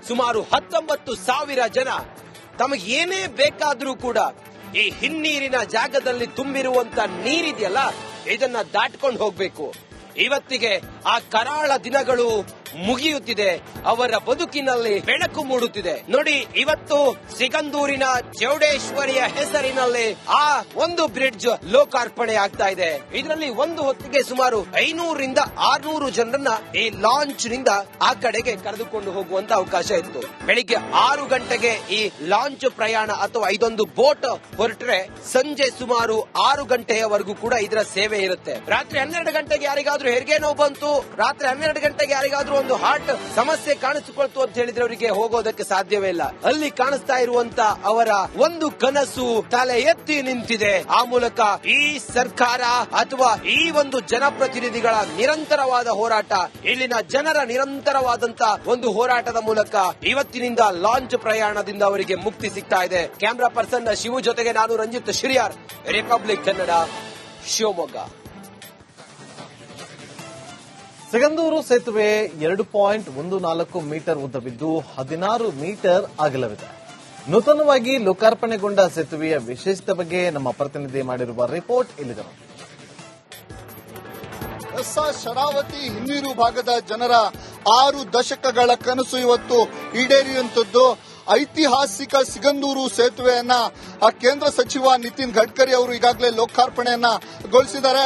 ಸುಮಾರು 19,000 ಜನ ತಮಗೆ ಏನೇ ಬೇಕಾದ್ರೂ ಕೂಡ ಈ ಹಿನ್ನೀರಿನ ಜಾಗದಲ್ಲಿ ತುಂಬಿರುವಂತ ನೀರಿದೆಯಲ್ಲ ಇದನ್ನ ದಾಟ್ಕೊಂಡು ಹೋಗ್ಬೇಕು. ಇವತ್ತಿಗೆ ಆ ಕರಾಳ ದಿನಗಳು ಮುಗಿಯುತ್ತಿದೆ, ಅವರ ಬದುಕಿನಲ್ಲಿ ಬೆಳಕು ಮೂಡುತ್ತಿದೆ. ನೋಡಿ, ಇವತ್ತು ಸಿಗಂದೂರಿನ ಚೌಡೇಶ್ವರಿಯ ಹೆಸರಿನಲ್ಲಿ ಆ ಒಂದು ಬ್ರಿಡ್ಜ್ ಲೋಕಾರ್ಪಣೆ ಆಗ್ತಾ ಇದೆ. ಇದರಲ್ಲಿ ಒಂದು ಹೊತ್ತಿಗೆ ಸುಮಾರು 500ರಿಂದ 600 ಜನರನ್ನ ಈ ಲಾಂಚ್ ನಿಂದ ಆ ಕಡೆಗೆ ಕರೆದುಕೊಂಡು ಹೋಗುವಂತ ಅವಕಾಶ ಇತ್ತು. ಬೆಳಿಗ್ಗೆ 6 ಗಂಟೆಗೆ ಈ ಲಾಂಚ್ ಪ್ರಯಾಣ ಅಥವಾ ಇದೊಂದು ಬೋಟ್ ಹೊರಟ್ರೆ ಸಂಜೆ ಸುಮಾರು 6 ಗಂಟೆಯವರೆಗೂ ಕೂಡ ಇದರ ಸೇವೆ ಇರುತ್ತೆ. ರಾತ್ರಿ 12 ಗಂಟೆಗೆ ಯಾರಿಗಾದ್ರೂ ಹೆರಿಗೆ ನೋವು ಬಂತು, ರಾತ್ರಿ 12 ಗಂಟೆಗೆ ಯಾರಿಗಾದ್ರೂ ಒಂದು ಹಾರ್ಟ್ ಸಮಸ್ಯೆ ಕಾಣಿಸಿಕೊಳ್ತು ಅಂತ ಹೇಳಿದ್ರೆ ಅವರಿಗೆ ಹೋಗೋದಕ್ಕೆ ಸಾಧ್ಯವೇ ಇಲ್ಲ. ಅಲ್ಲಿ ಕಾಣಿಸ್ತಾ ಇರುವಂತ ಅವರ ಒಂದು ಕನಸು ತಲೆ ಎತ್ತಿ ನಿಂತಿದೆ. ಆ ಮೂಲಕ ಈ ಸರ್ಕಾರ ಅಥವಾ ಈ ಒಂದು ಜನಪ್ರತಿನಿಧಿಗಳ ನಿರಂತರವಾದ ಹೋರಾಟ, ಇಲ್ಲಿನ ಜನರ ನಿರಂತರವಾದಂತ ಒಂದು ಹೋರಾಟದ ಮೂಲಕ ಇವತ್ತಿನಿಂದ ಲಾಂಚ್ ಪ್ರಯಾಣದಿಂದ ಅವರಿಗೆ ಮುಕ್ತಿ ಸಿಗ್ತಾ ಇದೆ. ಕ್ಯಾಮೆರಾ ಪರ್ಸನ್ ಶಿವು ಜೊತೆಗೆ ನಾನು ರಂಜಿತ್ ಶಿರಿಯಾರ್, ರಿಪಬ್ಲಿಕ್ ಕನ್ನಡ, ಶಿವಮೊಗ್ಗ. ಸಿಗಂದೂರು ಸೇತುವೆ 2.14 ಮೀಟರ್ ಉದ್ದವಿದ್ದು 16 ಮೀಟರ್ ಅಗಲವಿದೆ. ನೂತನವಾಗಿ ಲೋಕಾರ್ಪಣೆಗೊಂಡ ಸೇತುವೆಯ ವಿಶೇಷತೆ ಬಗ್ಗೆ ನಮ್ಮ ಪ್ರತಿನಿಧಿ ಮಾಡಿರುವ ರಿಪೋರ್ಟ್ ಇಲ್ಲಿದೆ. ಶರಾವತಿ ಹಿನ್ನೀರು ಭಾಗದ ಜನರ 6 ದಶಕಗಳ ಕನಸು ಇವತ್ತು ಈಡೇರಿಯುವಂತದ್ದು. ಐತಿಹಾಸಿಕ ಸಿಗಂದೂರು ಸೇತುವೆಯನ್ನ ಕೇಂದ್ರ ಸಚಿವ ನಿತಿನ್ ಗಡ್ಕರಿ ಅವರು ಈಗಾಗಲೇ ಲೋಕಾರ್ಪಣೆಯನ್ನ ಗೊಳಿಸಿದ್ದಾರೆ.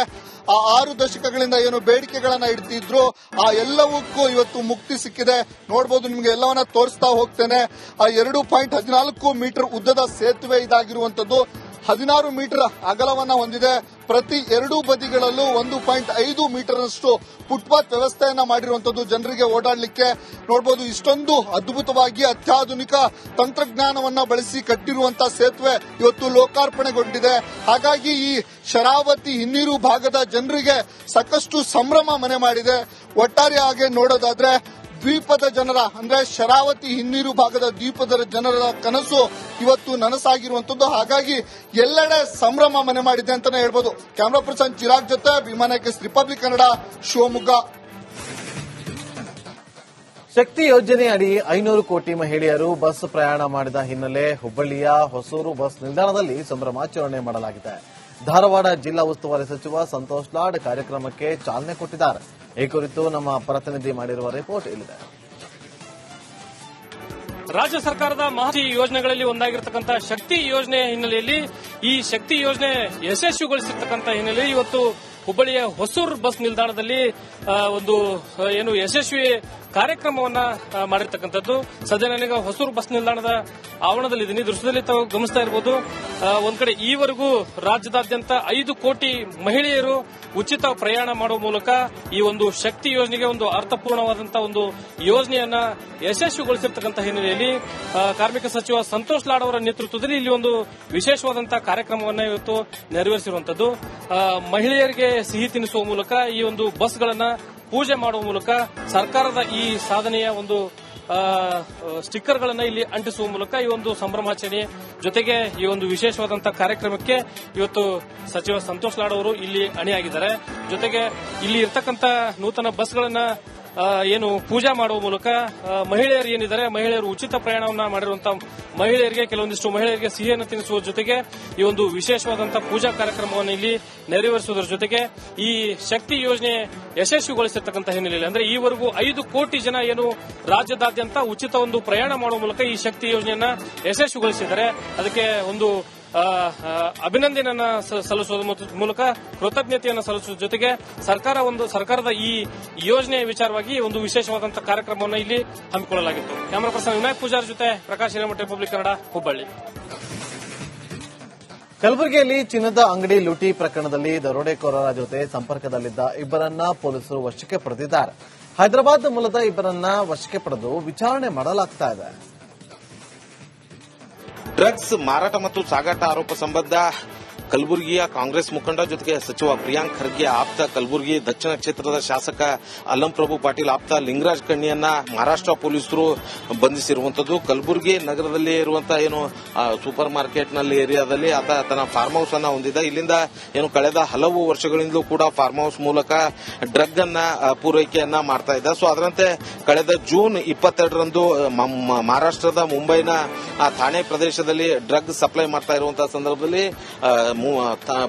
ಆ 6 ದಶಕಗಳಿಂದ ಏನು ಬೇಡಿಕೆಗಳನ್ನ ಇಡ್ತಿದ್ರು ಆ ಎಲ್ಲವಕ್ಕೂ ಇವತ್ತು ಮುಕ್ತಿ ಸಿಕ್ಕಿದೆ. ನೋಡಬಹುದು, ನಿಮಗೆ ಎಲ್ಲವನ್ನ ತೋರಿಸ್ತಾ ಹೋಗ್ತೇನೆ. ಆ 2.14 ಮೀಟರ್ ಉದ್ದದ ಸೇತುವೆ ಇದಾಗಿರುವಂತದ್ದು 16 ಮೀಟರ್ ಅಗಲವನ್ನ ಹೊಂದಿದೆ. ಪ್ರತಿ 2 ಬದಿಗಳಲ್ಲೂ 1.5 ಮೀಟರ್ ನಷ್ಟು ಫುಟ್ಪಾತ್ ವ್ಯವಸ್ಥೆಯನ್ನ ಮಾಡಿರುವಂತದ್ದು ಜನರಿಗೆ ಓಡಾಡಲಿಕ್ಕೆ. ನೋಡಬಹುದು, ಇಷ್ಟೊಂದು ಅದ್ಭುತವಾಗಿ ಅತ್ಯಾಧುನಿಕ ತಂತ್ರಜ್ಞಾನವನ್ನ ಬಳಸಿ ಕಟ್ಟಿರುವಂತಹ ಸೇತುವೆ ಇವತ್ತು ಲೋಕಾರ್ಪಣೆಗೊಂಡಿದೆ. ಹಾಗಾಗಿ ಈ ಶರಾವತಿ ಹಿನ್ನೀರು ಭಾಗದ ಜನರಿಗೆ ಸಾಕಷ್ಟು ಸಂಭ್ರಮ ಮನೆ ಮಾಡಿದೆ. ಒಟ್ಟಾರೆಯಾಗಿ ನೋಡೋದಾದ್ರೆ ದ್ವೀಪದ ಜನರ ಅಂದ್ರೆ ಶರಾವತಿ ಹಿನ್ನೀರು ಭಾಗದ ದ್ವೀಪದ ಜನರ ಕನಸು ಇವತ್ತು ನನಸಾಗಿರುವಂತದ್ದು. ಹಾಗಾಗಿ ಎಲ್ಲೆಡೆ ಸಂಭ್ರಮ ಮನೆ ಮಾಡಿದೆ ಅಂತಾನೆ ಹೇಳ್ಬೋದು. ಕ್ಯಾಮರಾ ಪರ್ಸನ್ ಚಿರಾಗ್ ಜೊತೆ ವಿಮಾನಕ್ಕೆ ರಿಪಬ್ಲಿಕ್ ಕನ್ನಡ, ಶಿವಮೊಗ್ಗ. ಶಕ್ತಿ ಯೋಜನೆ ಅಡಿ 500 ಕೋಟಿ ಮಹಿಳೆಯರು ಬಸ್ ಪ್ರಯಾಣ ಮಾಡಿದ ಹಿನ್ನೆಲೆ ಹುಬ್ಬಳ್ಳಿಯ ಹೊಸೂರು ಬಸ್ ನಿಲ್ದಾಣದಲ್ಲಿ ಸಂಭ್ರಮಾಚರಣೆ ಮಾಡಲಾಗಿದೆ. ಧಾರವಾಡ ಜಿಲ್ಲಾ ಉಸ್ತುವಾರಿ ಸಚಿವ ಸಂತೋಷ್ ಲಾಡ್ ಕಾರ್ಯಕ್ರಮಕ್ಕೆ ಚಾಲನೆ ಕೊಟ್ಟಿದ್ದಾರೆ. ಈ ಕುರಿತು ನಮ್ಮ ಪ್ರತಿನಿಧಿ ಮಾಡಿರುವ ರಿಪೋರ್ಟ್ ಇಲ್ಲಿದೆ. ರಾಜ್ಯ ಸರ್ಕಾರದ ಮಹತ್ವ ಯೋಜನೆಗಳಲ್ಲಿ ಒಂದಾಗಿರತಕ್ಕಂಥ ಶಕ್ತಿ ಯೋಜನೆ ಹಿನ್ನೆಲೆಯಲ್ಲಿ ಈ ಶಕ್ತಿ ಯೋಜನೆ ಯಶಸ್ವಿಗೊಳಿಸಿರ್ತಕ್ಕಂಥ ಹಿನ್ನೆಲೆಯಲ್ಲಿ ಇವತ್ತು ಹುಬ್ಬಳ್ಳಿಯ ಹೊಸೂರು ಬಸ್ ನಿಲ್ದಾಣದಲ್ಲಿ ಒಂದು ಏನು ಯಶಸ್ವಿ ಕಾರ್ಯಕ್ರಮವನ್ನ ಮಾಡಿರ್ತಕ್ಕಂಥದ್ದು. ಸದ್ಯ ನನಗೆ ಹೊಸೂರು ಬಸ್ ನಿಲ್ದಾಣದ ಆವರಣದಲ್ಲಿದ್ದೀನಿ. ದೃಶ್ಯದಲ್ಲಿ ತಾವು ಗಮನಿಸ್ತಾ ಇರಬಹುದು, ಒಂದ್ ಕಡೆ ಈವರೆಗೂ ರಾಜ್ಯದಾದ್ಯಂತ 5 ಕೋಟಿ ಮಹಿಳೆಯರು ಉಚಿತ ಪ್ರಯಾಣ ಮಾಡುವ ಮೂಲಕ ಈ ಒಂದು ಶಕ್ತಿ ಯೋಜನೆಗೆ ಒಂದು ಅರ್ಥಪೂರ್ಣವಾದಂತಹ ಒಂದು ಯೋಜನೆಯನ್ನ ಯಶಸ್ವಿಗೊಳಿಸಿರ್ತಕ್ಕಂಥ ಹಿನ್ನೆಲೆಯಲ್ಲಿ ಕಾರ್ಮಿಕ ಸಚಿವ ಸಂತೋಷ್ ಲಾಡ್ ಅವರ ನೇತೃತ್ವದಲ್ಲಿ ಇಲ್ಲಿ ಒಂದು ವಿಶೇಷವಾದಂತಹ ಕಾರ್ಯಕ್ರಮವನ್ನ ಇವತ್ತು ನೆರವೇರಿಸಿರುವಂತದ್ದು. ಮಹಿಳೆಯರಿಗೆ ಸಿಹಿ ತಿನ್ನಿಸುವ ಮೂಲಕ ಈ ಒಂದು ಬಸ್ಗಳನ್ನ ಪೂಜೆ ಮಾಡುವ ಮೂಲಕ ಸರ್ಕಾರದ ಈ ಸಾಧನೆಯ ಒಂದು ಸ್ಟಿಕ್ಕರ್ಗಳನ್ನ ಇಲ್ಲಿ ಅಂಟಿಸುವ ಮೂಲಕ ಈ ಒಂದು ಸಂಭ್ರಮಾಚರಣೆ ಜೊತೆಗೆ ಈ ಒಂದು ವಿಶೇಷವಾದಂತಹ ಕಾರ್ಯಕ್ರಮಕ್ಕೆ ಇವತ್ತು ಸಚಿವ ಸಂತೋಷ್ ಲಾಡ್ ಅವರು ಇಲ್ಲಿ ಅಣಿಯಾಗಿದ್ದಾರೆ. ಜೊತೆಗೆ ಇಲ್ಲಿ ಇರ್ತಕ್ಕಂಥ ನೂತನ ಬಸ್ಗಳನ್ನ ಏನು ಪೂಜಾ ಮಾಡುವ ಮೂಲಕ ಮಹಿಳೆಯರು ಏನಿದ್ದಾರೆ, ಮಹಿಳೆಯರು ಉಚಿತ ಪ್ರಯಾಣವನ್ನ ಮಾಡಿರುವಂತಹ ಮಹಿಳೆಯರಿಗೆ ಕೆಲವೊಂದಿಷ್ಟು ಮಹಿಳೆಯರಿಗೆ ಸಿಹಿಯನ್ನು ತಿನ್ನಿಸುವ ಜೊತೆಗೆ ಈ ಒಂದು ವಿಶೇಷವಾದಂತಹ ಪೂಜಾ ಕಾರ್ಯಕ್ರಮವನ್ನು ಇಲ್ಲಿ ನೆರವೇರಿಸುವುದರ ಜೊತೆಗೆ ಈ ಶಕ್ತಿ ಯೋಜನೆ ಯಶಸ್ವಿಗೊಳಿಸಿರ್ತಕ್ಕಂಥ ಹಿನ್ನೆಲೆಯಲ್ಲಿ ಅಂದ್ರೆ ಈವರೆಗೂ 5 ಕೋಟಿ ಜನ ಏನು ರಾಜ್ಯದಾದ್ಯಂತ ಉಚಿತ ಒಂದು ಪ್ರಯಾಣ ಮಾಡುವ ಮೂಲಕ ಈ ಶಕ್ತಿ ಯೋಜನೆಯನ್ನ ಯಶಸ್ವಿಗೊಳಿಸಿದ್ದಾರೆ. ಅದಕ್ಕೆ ಒಂದು ಅಭಿನಂದನೆಯನ್ನ ಸಲ್ಲಿಸುವ ಮೂಲಕ ಕೃತಜ್ಞತೆಯನ್ನು ಸಲ್ಲಿಸುವ ಜೊತೆಗೆ ಸರ್ಕಾರದ ಈ ಯೋಜನೆಯ ವಿಚಾರವಾಗಿ ಒಂದು ವಿಶೇಷವಾದಂತಹ ಕಾರ್ಯಕ್ರಮವನ್ನು ಇಲ್ಲಿ ಹಮ್ಮಿಕೊಳ್ಳಲಾಗಿತ್ತು. ಕ್ಯಾಮರಾ ಪರ್ಸನ್ ವಿನಾಯಕ್ ಪೂಜಾರಿ ಜೊತೆ ಪ್ರಕಾಶ್ ಹಿರೇಮಠ, ರಿಪಬ್ಲಿಕ್ ಕನ್ನಡ, ಹುಬ್ಬಳ್ಳಿ. ಕಲಬುರಗಿಯಲ್ಲಿ ಚಿನ್ನದ ಅಂಗಡಿ ಲೂಟಿ ಪ್ರಕರಣದಲ್ಲಿ ದರೋಡೆಕೋರರ ಜೊತೆ ಸಂಪರ್ಕದಲ್ಲಿದ್ದ ಇಬ್ಬರನ್ನ ಪೊಲೀಸರು ವಶಕ್ಕೆ ಪಡೆದಿದ್ದಾರೆ. ಹೈದರಾಬಾದ್ ಮೂಲದ ಇಬ್ಬರನ್ನ ವಶಕ್ಕೆ ಪಡೆದು ವಿಚಾರಣೆ ಮಾಡಲಾಗ್ತಾ ಇದೆ. ಡ್ರಗ್ಸ್ ಮಾರಾಟ ಮತ್ತು ಸಾಗಾಟ ಆರೋಪ ಸಂಬಂಧ ಕಲಬುರಗಿಯ ಕಾಂಗ್ರೆಸ್ ಮುಖಂಡ ಜೊತೆಗೆ ಸಚಿವ ಪ್ರಿಯಾಂಕ್ ಖರ್ಗೆ ಆಪ್ತ, ಕಲಬುರಗಿ ದಕ್ಷಿಣ ಕ್ಷೇತ್ರದ ಶಾಸಕ ಅಲ್ಲಂಪ್ರಭು ಪಾಟೀಲ್ ಆಪ್ತ ಲಿಂಗರಾಜ್ ಕಣ್ಣಿಯನ್ನ ಮಹಾರಾಷ್ಟ್ರ ಪೊಲೀಸರು ಬಂಧಿಸಿರುವಂತದ್ದು. ಕಲಬುರಗಿ ನಗರದಲ್ಲಿ ಇರುವಂತಹ ಏನು ಸೂಪರ್ ಮಾರ್ಕೆಟ್ ನಲ್ಲಿ ಏರಿಯಾದಲ್ಲಿ ಆತ ತನ್ನ ಫಾರ್ಮ್ ಹೌಸ್ ಅನ್ನ ಹೊಂದಿದ್ದ. ಇಲ್ಲಿಂದ ಏನು ಕಳೆದ ಹಲವು ವರ್ಷಗಳಿಂದಲೂ ಕೂಡ ಫಾರ್ಮ್ ಹೌಸ್ ಮೂಲಕ ಡ್ರಗ್ ಅನ್ನ ಪೂರೈಕೆಯನ್ನ ಮಾಡ್ತಾ ಇದ್ದ. ಸೊ ಅದರಂತೆ ಕಳೆದ ಜೂನ್ 22ರಂದು ಮಹಾರಾಷ್ಟ್ರದ ಮುಂಬೈನ ಥಾಣೆ ಪ್ರದೇಶದಲ್ಲಿ ಡ್ರಗ್ ಸಪ್ಲೈ ಮಾಡ್ತಾ ಇರುವಂತಹ ಸಂದರ್ಭದಲ್ಲಿ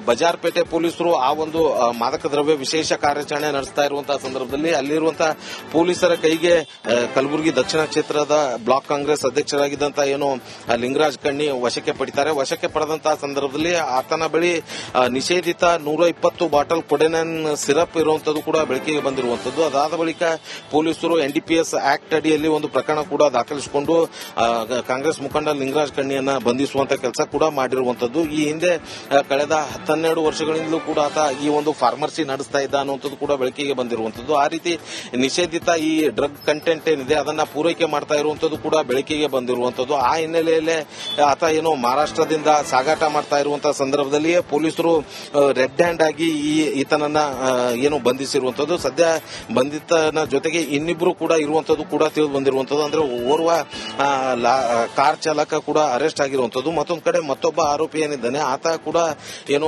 ಬಜಾರ್ಪೇಟೆ ಪೊಲೀಸರು ಆ ಒಂದು ಮಾದಕ ದ್ರವ್ಯ ವಿಶೇಷ ಕಾರ್ಯಾಚರಣೆ ನಡೆಸ್ತಾ ಇರುವಂತಹ ಸಂದರ್ಭದಲ್ಲಿ ಅಲ್ಲಿರುವಂತಹ ಪೊಲೀಸರ ಕೈಗೆ ಕಲಬುರಗಿ ದಕ್ಷಿಣ ಕ್ಷೇತ್ರದ ಬ್ಲಾಕ್ ಕಾಂಗ್ರೆಸ್ ಅಧ್ಯಕ್ಷರಾಗಿದ್ದಂತಹ ಏನು ಲಿಂಗರಾಜ್ ಕಣ್ಣಿ ವಶಕ್ಕೆ ಪಡಿತಾರೆ. ವಶಕ್ಕೆ ಪಡೆದಂತಹ ಸಂದರ್ಭದಲ್ಲಿ ಆತನ ಬಳಿ ನಿಷೇಧಿತ 120 ಬಾಟಲ್ ಕೊಡೆನನ್ ಸಿರಪ್ ಇರುವಂತದ್ದು ಕೂಡ ಬೆಳಕಿಗೆ ಬಂದಿರುವಂತದ್ದು. ಅದಾದ ಬಳಿಕ ಪೊಲೀಸರು NDPS ಆಕ್ಟ್ ಅಡಿಯಲ್ಲಿ ಒಂದು ಪ್ರಕರಣ ಕೂಡ ದಾಖಲಿಸಿಕೊಂಡು ಕಾಂಗ್ರೆಸ್ ಮುಖಂಡ ಲಿಂಗರಾಜ್ ಕಣ್ಣಿಯನ್ನ ಬಂಧಿಸುವಂತ ಕೆಲಸ ಕೂಡ ಮಾಡಿರುವಂತದ್ದು. ಈ ಹಿಂದೆ ಕಳೆದ 12 ವರ್ಷಗಳಿಂದಲೂ ಕೂಡ ಆತ ಈ ಒಂದು ಫಾರ್ಮರ್ಸಿ ನಡೆಸ್ತಾ ಇದ್ದ ಅನ್ನುವಂಥದ್ದು ಕೂಡ ಬೆಳಕಿಗೆ ಬಂದಿರುವಂತದ್ದು. ಆ ರೀತಿ ನಿಷೇಧಿತ ಈ ಡ್ರಗ್ ಕಂಟೆಂಟ್ ಏನಿದೆ ಅದನ್ನ ಪೂರೈಕೆ ಮಾಡ್ತಾ ಇರುವಂತದ್ದು ಕೂಡ ಬೆಳಕಿಗೆ ಬಂದಿರುವಂತದ್ದು. ಆ ಹಿನ್ನೆಲೆಯಲ್ಲೇ ಆತ ಏನು ಮಹಾರಾಷ್ಟ್ರದಿಂದ ಸಾಗಾಟ ಮಾಡ್ತಾ ಇರುವಂತಹ ಸಂದರ್ಭದಲ್ಲಿಯೇ ಪೊಲೀಸರು ರೆಡ್ ಹ್ಯಾಂಡ್ ಆಗಿ ಈತನನ್ನ ಏನು ಬಂಧಿಸಿರುವಂತದ್ದು. ಸದ್ಯ ಬಂಧಿತನ ಜೊತೆಗೆ ಇನ್ನಿಬ್ರು ಕೂಡ ಇರುವಂತದ್ದು ಕೂಡ ತಿಳಿದು ಬಂದಿರುವಂತದ್ದು. ಅಂದ್ರೆ ಓರ್ವ ಕಾರ್ ಚಾಲಕ ಕೂಡ ಅರೆಸ್ಟ್ ಆಗಿರುವಂತದ್ದು. ಮತ್ತೊಂದು ಕಡೆ ಮತ್ತೊಬ್ಬ ಆರೋಪಿ ಏನಿದ್ದಾನೆ ಆತ ಕೂಡ ಏನು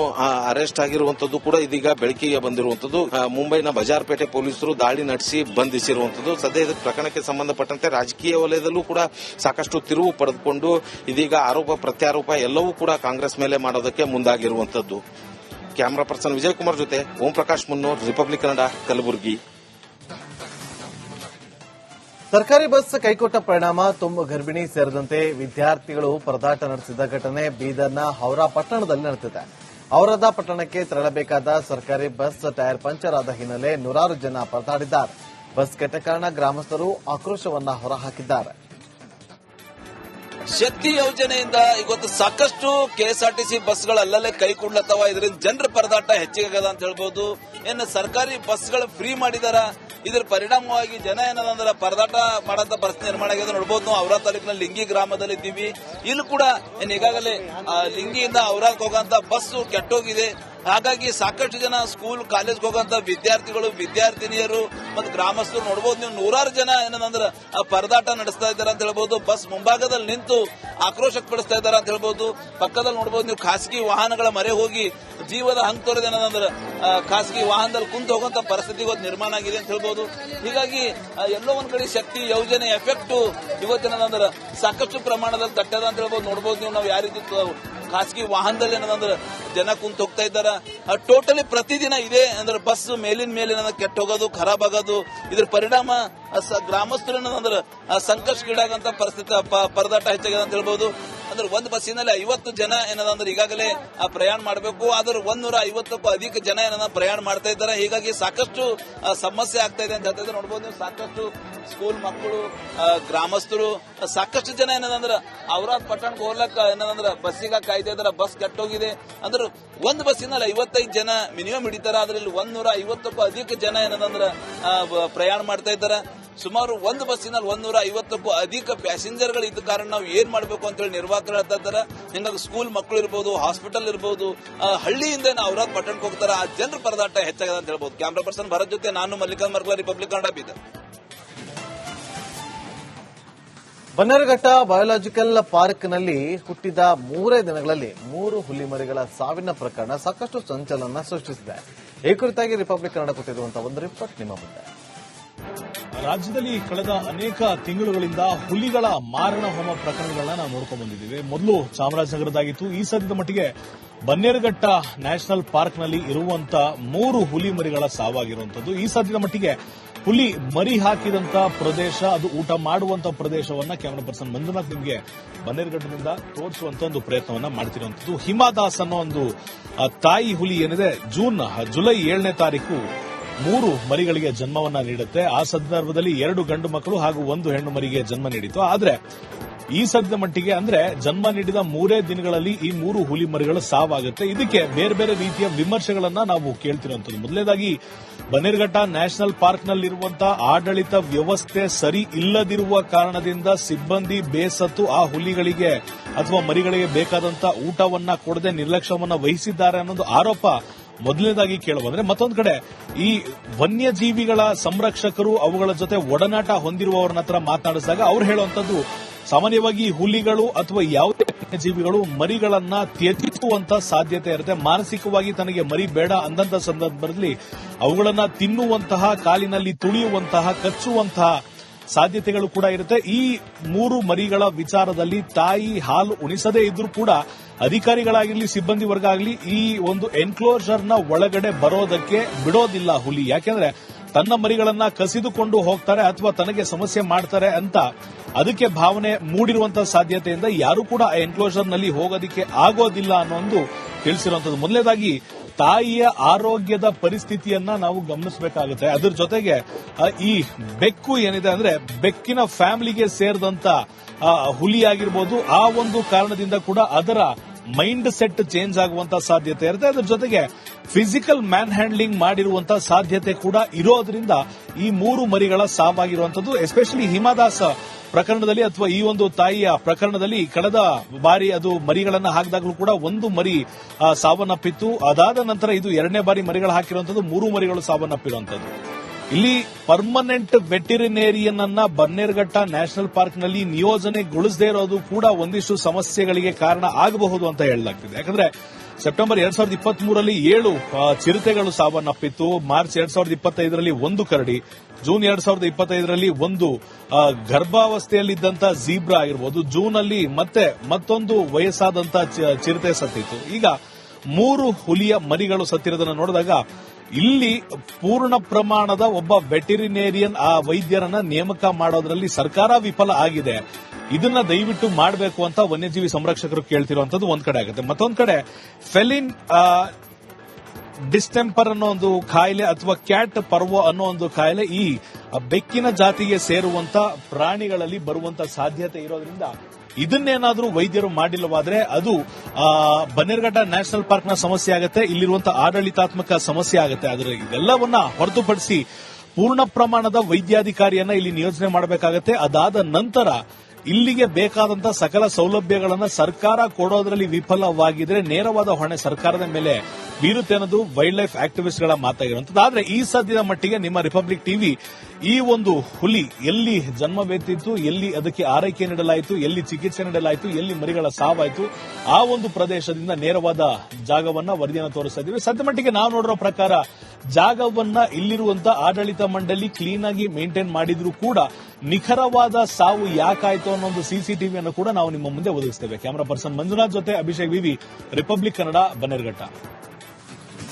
ಅರೆಸ್ಟ್ ಆಗಿರುವಂತದ್ದು ಕೂಡ ಇದೀಗ ಬೆಳಕಿಗೆ ಬಂದಿರುವಂತದ್ದು. ಮುಂಬೈನ ಬಜಾರ್ಪೇಟೆ ಪೊಲೀಸರು ದಾಳಿ ನಡೆಸಿ ಬಂಧಿಸಿರುವಂತದ್ದು. ಸದ್ಯ ಇದು ಪ್ರಕರಣಕ್ಕೆ ಸಂಬಂಧಪಟ್ಟಂತೆ ರಾಜಕೀಯ ವಲಯದಲ್ಲೂ ಕೂಡ ಸಾಕಷ್ಟು ತಿರುವು ಪಡೆದುಕೊಂಡು ಇದೀಗ ಆರೋಪ ಪ್ರತ್ಯಾರೋಪ ಎಲ್ಲವೂ ಕೂಡ ಕಾಂಗ್ರೆಸ್ ಮೇಲೆ ಮಾಡೋದಕ್ಕೆ ಮುಂದಾಗಿರುವಂತದ್ದು. ಕ್ಯಾಮರಾ ಪರ್ಸನ್ ವಿಜಯ್ ಕುಮಾರ್ ಜೊತೆ ಓಂ ಪ್ರಕಾಶ್ ಮುನ್ನೂರ್, ರಿಪಬ್ಲಿಕ್ ಕನ್ನಡ, ಕಲಬುರಗಿ. ಸರ್ಕಾರಿ ಬಸ್ ಕೈಕೊಟ್ಟ ಪರಿಣಾಮ ತುಂಬು ಗರ್ಭಿಣಿ ಸೇರಿದಂತೆ ವಿದ್ಯಾರ್ಥಿಗಳು ಪರದಾಟ ನಡೆಸಿದ ಘಟನೆ ಬೀದರ್ನ ಹೌರಾ ಪಟ್ಟಣದಲ್ಲಿ ನಡೆದಿದೆ. ಔರಾದ ಪಟ್ಟಣಕ್ಕೆ ತೆರಳಬೇಕಾದ ಸರ್ಕಾರಿ ಬಸ್ ಟೈರ್ ಪಂಚರ್ ಆದ ಹಿನ್ನೆಲೆ ನೂರಾರು ಜನ ಪರದಾಡಿದ್ದಾರೆ. ಬಸ್ ಕೆಟ್ಟ ಕಾರಣ ಗ್ರಾಮಸ್ಥರು ಆಕ್ರೋಶವನ್ನ ಹೊರಹಾಕಿದ್ದಾರೆ. ಶಕ್ತಿ ಯೋಜನೆಯಿಂದ ಇವತ್ತು ಸಾಕಷ್ಟು ಕೆಎಸ್ಆರ್ಟಿಸಿ ಬಸ್ಗಳು ಅಲ್ಲಲ್ಲೇ ಕೈ ಕೊಡ್ಲತ್ತವ. ಇದರಿಂದ ಜನರ ಪರದಾಟ ಹೆಚ್ಚಿಗೆ ಅಂತ ಹೇಳ್ಬೋದು. ಏನು ಸರ್ಕಾರಿ ಬಸ್ಗಳು ಫ್ರೀ ಮಾಡಿದಾರ, ಇದ್ರ ಪರಿಣಾಮವಾಗಿ ಜನ ಏನಂದ್ರೆ ಪರದಾಟ ಮಾಡಂತ ಪರಿಸ್ಥಿತಿ ನಿರ್ಮಾಣ ಆಗಿದೆ ನೋಡಬಹುದು. ನಾವು ಔರಾ ತಾಲೂಕಿನ ಲಿಂಗಿ ಗ್ರಾಮದಲ್ಲಿ ಇದ್ದೀವಿ. ಇಲ್ಲಿ ಕೂಡ ಈಗಾಗಲೇ ಲಿಂಗಿಯಿಂದ ಔರಾಕ್ ಹೋಗಂತ ಬಸ್ ಕೆಟ್ಟೋಗಿದೆ. ಹಾಗಾಗಿ ಸಾಕಷ್ಟು ಜನ ಸ್ಕೂಲ್ ಕಾಲೇಜ್ಗೆ ಹೋಗುವಂತ ವಿದ್ಯಾರ್ಥಿಗಳು, ವಿದ್ಯಾರ್ಥಿನಿಯರು ಮತ್ತು ಗ್ರಾಮಸ್ಥರು ನೋಡಬಹುದು. ನೀವು ನೂರಾರು ಜನ ಏನಂದ್ರೆ ಪರದಾಟ ನಡೆಸ್ತಾ ಇದ್ದಾರೆ ಅಂತ ಹೇಳ್ಬಹುದು. ಬಸ್ ಮುಂಭಾಗದಲ್ಲಿ ನಿಂತು ಆಕ್ರೋಶ ಪಡಿಸ್ತಾ ಇದ್ದಾರೆ ಅಂತ ಹೇಳ್ಬಹುದು. ಪಕ್ಕದಲ್ಲಿ ನೋಡಬಹುದು ನೀವು ಖಾಸಗಿ ವಾಹನಗಳ ಮರೆ ಹೋಗಿ ಜೀವದ ಹಂಗ್ ತೋರಿದ ಏನಂದ್ರೆ ಖಾಸಗಿ ವಾಹನದಲ್ಲಿ ಕುಂತು ಹೋಗುವಂತ ಪರಿಸ್ಥಿತಿ ಇವತ್ತು ನಿರ್ಮಾಣ ಆಗಿದೆ ಅಂತ ಹೇಳ್ಬಹುದು. ಹೀಗಾಗಿ ಎಲ್ಲೋ ಒಂದ್ ಕಡೆ ಶಕ್ತಿ ಯೋಜನೆ ಎಫೆಕ್ಟ್ ಇವತ್ತೇನಂದ್ರೆ ಸಾಕಷ್ಟು ಪ್ರಮಾಣದಲ್ಲಿ ತಟ್ಟದ ಅಂತ ಹೇಳ್ಬಹುದು. ನೋಡಬಹುದು ನಾವು ಯಾವ ರೀತಿ ಖಾಸಗಿ ವಾಹನದಲ್ಲಿ ಏನಂದ್ರೆ ಜನ ಕುಂತು ಹೋಗ್ತಾ ಇದ್ದಾರೆ. ಟೋಟಲಿ ಪ್ರತಿದಿನ ಇದೆ ಅಂದ್ರೆ ಬಸ್ ಮೇಲಿನ ಮೇಲೆ ಕೆಟ್ಟ ಹೋಗೋದು, ಖರಾಬ್ ಆಗೋದು. ಇದ್ರ ಪರಿಣಾಮ ಗ್ರಾಮಸ್ಥರು ಏನಂದ್ರೆ ಸಂಕಷ್ಟಕ್ಕೀಡಾಗಂತ ಪರಿಸ್ಥಿತಿ, ಪರದಾಟ ಹೆಚ್ಚಾಗಿದೆ ಅಂತ ಹೇಳ್ಬಹುದು. ಅಂದ್ರೆ ಒಂದು ಬಸ್ಸಿನಲ್ಲಿ 50 ಜನ ಏನದಂದ್ರೆ ಈಗಾಗಲೇ ಪ್ರಯಾಣ ಮಾಡಬೇಕು. ಆದ್ರೆ 150ಕ್ಕೂ ಅಧಿಕ ಜನ ಏನನ್ನ ಪ್ರಯಾಣ ಮಾಡ್ತಾ ಇದ್ದಾರೆ. ಹೀಗಾಗಿ ಸಾಕಷ್ಟು ಸಮಸ್ಯೆ ಆಗ್ತಾ ಇದೆ ಅಂತ ಹೇಳ್ತಾ ನೋಡಬಹುದು. ನೀವು ಸಾಕಷ್ಟು ಸ್ಕೂಲ್ ಮಕ್ಕಳು, ಗ್ರಾಮಸ್ಥರು, ಸಾಕಷ್ಟು ಜನ ಏನದಂದ್ರೆ ಔರಾದ್ ಪಟ್ಟಣಕ್ಕೆ ಹೋಗ್ಲಕ್ಕ ಏನದಂದ್ರೆ ಬಸ್ಸಿಗೆ ಕಾಯ್ತಾ ಇದಾರೆ. ಬಸ್ ಕೆಟ್ಟೋಗಿದೆ. ಅಂದ್ರೆ ಒಂದು ಬಸ್ಸಿನಲ್ಲಿ 55 ಜನ ಮಿನಿಮಮ್ ಹಿಡಿತಾರೆ. ಅದರಲ್ಲಿ 150ಕ್ಕೂ ಅಧಿಕ ಜನ ಏನದಂದ್ರೆ ಪ್ರಯಾಣ ಮಾಡ್ತಾ ಇದ್ದಾರೆ. ಸುಮಾರು ಒಂದು ಬಸ್ಸಿನಲ್ಲಿ 150ಕ್ಕೂ ಅಧಿಕ ಪ್ಯಾಸೆಂಜರ್ಗಳು ಇದ್ದ ಕಾರಣ ನಾವು ಏನ್ ಮಾಡಬೇಕು ಅಂತ ಹೇಳಿ ನಿರ್ವಾಹಕರು ಹೇಳ್ತಾ ಇದ್ದಾರೆ. ಹಿಂಗಾಗಿ ಸ್ಕೂಲ್ ಮಕ್ಕಳು ಇರಬಹುದು, ಹಾಸ್ಪಿಟಲ್ ಇರಬಹುದು, ಹಳ್ಳಿಯಿಂದ ಔರಾದ್ ಪಟ್ಟಣಕ್ಕೆ ಹೋಗ್ತಾರೆ. ಆ ಜನರ ಪರದಾಟ ಹೆಚ್ಚಾಗಿದೆ ಅಂತ ಹೇಳ್ಬಹುದು. ಕ್ಯಾಮರಾ ಪರ್ಸನ್ ಭರತ್ ಜೊತೆ ನಾನು ಮಲ್ಲಿಕಾರ್ಜುನ್ ಮರ್ಕಲ, ರಿಪಬ್ಲಿಕ್ ಕನ್ನಡ, ಬೀದರ್. ಬನ್ನೇರುಘಟ್ಟ ಬಯೋಲಾಜಿಕಲ್ ಪಾರ್ಕ್ನಲ್ಲಿ ಹುಟ್ಟಿದ 3 ದಿನಗಳಲ್ಲಿ 3 ಹುಲಿ ಮರಿಗಳ ಸಾವಿನ ಪ್ರಕರಣ ಸಾಕಷ್ಟು ಸಂಚಲನ ಸೃಷ್ಟಿಸಿದೆ. ಈ ಕುರಿತಾಗಿ ರಿಪಬ್ಲಿಕ್ ಕನ್ನಡ ಕೊಟ್ಟಿರುವಂತಹ ಒಂದು ರಿಪೋರ್ಟ್ ನಿಮ್ಮ ಮುಂದೆ. ರಾಜ್ಯದಲ್ಲಿ ಕಳೆದ ಅನೇಕ ತಿಂಗಳುಗಳಿಂದ ಹುಲಿಗಳ ಮಾರಣ ಹೋಮ ಪ್ರಕರಣಗಳನ್ನ ನಾವು ನೋಡ್ಕೊಂಡು ಬಂದಿದ್ದೀವಿ. ಮೊದಲು ಚಾಮರಾಜನಗರದಾಗಿತ್ತು. ಈ ಸದ್ಯದ ಮಟ್ಟಿಗೆ ಬನ್ನೇರುಘಟ್ಟ ನ್ಯಾಷನಲ್ ಪಾರ್ಕ್ನಲ್ಲಿ ಇರುವಂತ 3 ಹುಲಿ ಮರಿಗಳ ಸಾವಾಗಿರುವಂತದ್ದು. ಈ ಸದ್ಯದ ಮಟ್ಟಿಗೆ ಹುಲಿ ಮರಿ ಹಾಕಿದಂತ ಪ್ರದೇಶ, ಅದು ಊಟ ಮಾಡುವಂತ ಪ್ರದೇಶವನ್ನ ಕ್ಯಾಮರಾ ಪರ್ಸನ್ ಮಂಜುನಾಥ್ ನಿಮಗೆ ಬನ್ನೇರುಘಟ್ಟದಿಂದ ತೋರಿಸುವಂತ ಒಂದು ಪ್ರಯತ್ನವನ್ನ ಮಾಡ್ತಿರುವಂತದ್ದು. ಹಿಮಾದಾಸ್ ಅನ್ನೋ ಒಂದು ತಾಯಿ ಹುಲಿ ಏನಿದೆ ಜುಲೈ 7ನೇ ತಾರೀಕು 3 ಮರಿಗಳಿಗೆ ಜನ್ಮವನ್ನ ನೀಡುತ್ತೆ. ಆ ಸಂದರ್ಭದಲ್ಲಿ 2 ಗಂಡು ಮಕ್ಕಳು ಹಾಗೂ 1 ಹೆಣ್ಣು ಮರಿಗೆ ಜನ್ಮ ನೀಡಿತು. ಆದರೆ ಈ ಸದ್ಯದ ಮಟ್ಟಿಗೆ ಅಂದ್ರೆ ಜನ್ಮ ನೀಡಿದ 3 ದಿನಗಳಲ್ಲಿ ಈ 3 ಹುಲಿ ಮರಿಗಳು ಸಾವಾಗುತ್ತೆ. ಇದಕ್ಕೆ ಬೇರೆ ಬೇರೆ ರೀತಿಯ ವಿಮರ್ಶೆಗಳನ್ನ ನಾವು ಕೇಳ್ತಿರುವಂತದ್ದು. ಮೊದಲನೇದಾಗಿ ಬನ್ನೇರುಘಟ್ಟ ನ್ಯಾಷನಲ್ ಪಾರ್ಕ್ನಲ್ಲಿರುವಂತಹ ಆಡಳಿತ ವ್ಯವಸ್ಥೆ ಸರಿ ಇಲ್ಲದಿರುವ ಕಾರಣದಿಂದ ಸಿಬ್ಬಂದಿ ಬೇಸತ್ತು ಆ ಹುಲಿಗಳಿಗೆ ಅಥವಾ ಮರಿಗಳಿಗೆ ಬೇಕಾದಂತ ಊಟವನ್ನ ಕೊಡದೆ ನಿರ್ಲಕ್ಷ್ಯವನ್ನ ವಹಿಸಿದ್ದಾರೆ ಅನ್ನೋದು ಆರೋಪ ಮೊದಲನೇದಾಗಿ ಕೇಳಬಂದ್ರೆ, ಮತ್ತೊಂದು ಕಡೆ ಈ ವನ್ಯಜೀವಿಗಳ ಸಂರಕ್ಷಕರು ಅವುಗಳ ಜೊತೆ ಒಡನಾಟ ಹೊಂದಿರುವವರನ್ನ ಹತ್ರ ಮಾತನಾಡಿಸಿದಾಗ ಅವ್ರು ಹೇಳುವಂತದ್ದು, ಸಾಮಾನ್ಯವಾಗಿ ಹುಲಿಗಳು ಅಥವಾ ಯಾವುದೇ ವನ್ಯಜೀವಿಗಳು ಮರಿಗಳನ್ನ ತ್ಯಜಿಸುವಂತ ಸಾಧ್ಯತೆ ಇರುತ್ತೆ. ಮಾನಸಿಕವಾಗಿ ತನಗೆ ಮರಿ ಬೇಡ ಅಂದಂತ ಸಂದರ್ಭದಲ್ಲಿ ಅವುಗಳನ್ನ ತಿನ್ನುವಂತಹ, ಕಾಲಿನಲ್ಲಿ ತುಳಿಯುವಂತಹ, ಕಚ್ಚುವಂತಹ ಸಾಧ್ಯತೆಗಳು ಕೂಡ ಇರುತ್ತೆ. ಈ 3 ಮರಿಗಳ ವಿಚಾರದಲ್ಲಿ ತಾಯಿ ಹಾಲು ಉಣಿಸದೇ ಇದ್ರೂ ಕೂಡ ಅಧಿಕಾರಿಗಳಾಗಿರ್ಲಿ, ಸಿಬ್ಬಂದಿ ವರ್ಗ ಆಗಲಿ ಈ ಒಂದು ಎನ್ಕ್ಲೋಜರ್ನ ಒಳಗಡೆ ಬರೋದಕ್ಕೆ ಬಿಡೋದಿಲ್ಲ ಹುಲಿ. ಯಾಕೆಂದ್ರೆ ತನ್ನ ಮರಿಗಳನ್ನ ಕಸಿದುಕೊಂಡು ಹೋಗ್ತಾರೆ ಅಥವಾ ತನಗೆ ಸಮಸ್ಯೆ ಮಾಡ್ತಾರೆ ಅಂತ ಅದಕ್ಕೆ ಭಾವನೆ ಮೂಡಿರುವಂತಹ ಸಾಧ್ಯತೆಯಿಂದ ಯಾರು ಕೂಡ ಆ ಎನ್ಕ್ಲೋಜರ್ನಲ್ಲಿ ಹೋಗೋದಕ್ಕೆ ಆಗೋದಿಲ್ಲ ಅನ್ನೋ ಒಂದು ತಿಳಿಸಿರುವಂತದ್ದು. ಮೊದಲನೇದಾಗಿ ತಾಯಿಯ ಆರೋಗ್ಯದ ಪರಿಸ್ಥಿತಿಯನ್ನ ನಾವು ಗಮನಿಸಬೇಕಾಗುತ್ತೆ. ಅದರ ಜೊತೆಗೆ ಈ ಬೆಕ್ಕು ಏನಿದೆ ಅಂದ್ರೆ ಬೆಕ್ಕಿನ ಫ್ಯಾಮಿಲಿಗೆ ಸೇರಿದಂತ ಹುಲಿ ಆಗಿರ್ಬೋದು, ಆ ಒಂದು ಕಾರಣದಿಂದ ಕೂಡ ಅದರ ಮೈಂಡ್ ಸೆಟ್ ಚೇಂಜ್ ಆಗುವಂತಹ ಸಾಧ್ಯತೆ ಇರುತ್ತೆ. ಅದರ ಜೊತೆಗೆ ಫಿಸಿಕಲ್ ಮ್ಯಾನ್ ಹ್ಯಾಂಡ್ಲಿಂಗ್ ಮಾಡಿರುವಂತಹ ಸಾಧ್ಯತೆ ಕೂಡ ಇರೋದ್ರಿಂದ ಈ 3 ಮರಿಗಳ ಸಾವಾಗಿರುವಂತದ್ದು. ಎಸ್ಪೆಷಲಿ ಹಿಮಾದಾಸ್ ಪ್ರಕರಣದಲ್ಲಿ ಅಥವಾ ಈ ಒಂದು ತಾಯಿಯ ಪ್ರಕರಣದಲ್ಲಿ ಕಳೆದ ಬಾರಿ ಅದು ಮರಿಗಳನ್ನ ಹಾಕಿದಾಗಲೂ ಕೂಡ 1 ಮರಿ ಸಾವನ್ನಪ್ಪಿತ್ತು. ಅದಾದ ನಂತರ ಇದು 2ನೇ ಬಾರಿ ಮರಿಗಳು ಹಾಕಿರುವಂತದ್ದು, 3 ಮರಿಗಳು ಸಾವನ್ನಪ್ಪಿರುವಂತದ್ದು. ಇಲ್ಲಿ ಪರ್ಮನೆಂಟ್ ವೆಟರಿನೇರಿಯನ್ ಅನ್ನ ಬನ್ನೇರುಘಟ್ಟ ನ್ಯಾಷನಲ್ ಪಾರ್ಕ್ನಲ್ಲಿ ನಿಯೋಜನೆಗೊಳಿಸದೇ ಇರೋದು ಕೂಡ ಒಂದಿಷ್ಟು ಸಮಸ್ಯೆಗಳಿಗೆ ಕಾರಣ ಆಗಬಹುದು ಅಂತ ಹೇಳಲಾಗ್ತಿದೆ. ಯಾಕಂದ್ರೆ ಸೆಪ್ಟೆಂಬರ್ 2023ರಲ್ಲಿ 7 ಚಿರತೆಗಳು ಸಾವನ್ನಪ್ಪಿತ್ತು. ಮಾರ್ಚ್ 2025ರಲ್ಲಿ 1 ಕರಡಿ, ಜೂನ್ 2025ರಲ್ಲಿ 1 ಗರ್ಭಾವಸ್ಥೆಯಲ್ಲಿದ್ದಂತ ಜೀಬ್ರಾ ಆಗಿರ್ಬೋದು, ಜೂನ್ ಅಲ್ಲಿ ಮತ್ತೊಂದು ವಯಸ್ಸಾದಂತ ಚಿರತೆ ಸತ್ತಿತ್ತು. ಈಗ 3 ಹುಲಿಯ ಮರಿಗಳು ಸತ್ತಿರೋದನ್ನ ನೋಡಿದಾಗ ಇಲ್ಲಿ ಪೂರ್ಣ ಪ್ರಮಾಣದ ಒಬ್ಬ ವೆಟರಿನೇರಿಯನ್ ಆ ವೈದ್ಯರನ್ನ ನೇಮಕ ಮಾಡೋದ್ರಲ್ಲಿ ಸರ್ಕಾರ ವಿಫಲ ಆಗಿದೆ. ಇದನ್ನ ದಯವಿಟ್ಟು ಮಾಡಬೇಕು ಅಂತ ವನ್ಯಜೀವಿ ಸಂರಕ್ಷಕರು ಕೇಳ್ತಿರುವಂತದ್ದು ಒಂದ್ ಕಡೆ ಆಗುತ್ತೆ. ಮತ್ತೊಂದ್ ಕಡೆ ಫೆಲಿನ್ ಡಿಸ್ಟೆಂಪರ್ ಅನ್ನೋ ಒಂದು ಕಾಯಿಲೆ ಅಥವಾ ಕ್ಯಾಟ್ ಪರ್ವೋ ಅನ್ನೋ ಒಂದು ಕಾಯಿಲೆ ಈ ಬೆಕ್ಕಿನ ಜಾತಿಗೆ ಸೇರುವಂತ ಪ್ರಾಣಿಗಳಲ್ಲಿ ಬರುವಂತ ಸಾಧ್ಯತೆ ಇರೋದ್ರಿಂದ ಇದನ್ನೇನಾದ್ರೂ ವೈದ್ಯರು ಮಾಡಿಲ್ಲವಾದ್ರೆ ಅದು ಬನ್ನೇರುಘಟ್ಟ ನ್ಯಾಷನಲ್ ಪಾರ್ಕ್ನ ಸಮಸ್ಯೆ ಆಗುತ್ತೆ, ಇಲ್ಲಿರುವಂತಹ ಆಡಳಿತಾತ್ಮಕ ಸಮಸ್ಯೆ ಆಗುತ್ತೆ. ಆದರೆ ಇದೆಲ್ಲವನ್ನ ಹೊರತುಪಡಿಸಿ ಪೂರ್ಣ ಪ್ರಮಾಣದ ವೈದ್ಯಾಧಿಕಾರಿಯನ್ನ ಇಲ್ಲಿ ನಿಯೋಜನೆ ಮಾಡಬೇಕಾಗತ್ತೆ. ಅದಾದ ನಂತರ ಇಲ್ಲಿಗೆ ಬೇಕಾದಂತ ಸಕಲ ಸೌಲಭ್ಯಗಳನ್ನ ಸರ್ಕಾರ ಕೊಡೋದ್ರಲ್ಲಿ ವಿಫಲವಾಗಿದ್ರೆ ನೇರವಾದ ಹೊಣೆ ಸರ್ಕಾರದ ಮೇಲೆ ಬೀರುತ್ತೆ ಅನ್ನೋದು ವೈಲ್ಡ್ ಲೈಫ್ ಆಕ್ಟಿವಿಸ್ಟ್ಗಳ ಮಾತಾಗಿರುವಂತದ್ದು. ಆದ್ರೆ ಈ ಸದ್ಯದ ಮಟ್ಟಿಗೆ ನಿಮ್ಮ ರಿಪಬ್ಲಿಕ್ ಟಿವಿ ಈ ಒಂದು ಹುಲಿ ಎಲ್ಲಿ ಜನ್ಮವೆತ್ತಿತ್ತು, ಎಲ್ಲಿ ಅದಕ್ಕೆ ಆರೈಕೆ ನೀಡಲಾಯಿತು, ಎಲ್ಲಿ ಚಿಕಿತ್ಸೆ ನೀಡಲಾಯಿತು, ಎಲ್ಲಿ ಮರಿಗಳ ಸಾವಾಯಿತು, ಆ ಒಂದು ಪ್ರದೇಶದಿಂದ ನೇರವಾದ ಜಾಗವನ್ನ ವರದಿಯನ್ನು ತೋರಿಸ್ತಾ ಇದ್ದೀವಿ. ಸದ್ಯ ಮಟ್ಟಿಗೆ ನಾವು ನೋಡಿರೋ ಪ್ರಕಾರ ಜಾಗವನ್ನ ಇಲ್ಲಿರುವಂತಹ ಆಡಳಿತ ಮಂಡಳಿ ಕ್ಲೀನ್ ಆಗಿ ಮೇಂಟೈನ್ ಮಾಡಿದ್ರು ಕೂಡ ನಿಖರವಾದ ಸಾವು ಯಾಕಾಯ್ತು ಅನ್ನೋ ಒಂದು ಸಿಸಿಟಿವಿಯನ್ನು ಕೂಡ ನಾವು ನಿಮ್ಮ ಮುಂದೆ ಒದಗಿಸ್ತೇವೆ. ಕ್ಯಾಮರಾ ಪರ್ಸನ್ ಮಂಜುನಾಥ್ ಜೊತೆ ಅಭಿಷೇಕ್ ವಿವಿ, ರಿಪಬ್ಲಿಕ್ ಕನ್ನಡ, ಬನ್ನೇರುಘಟ್ಟ.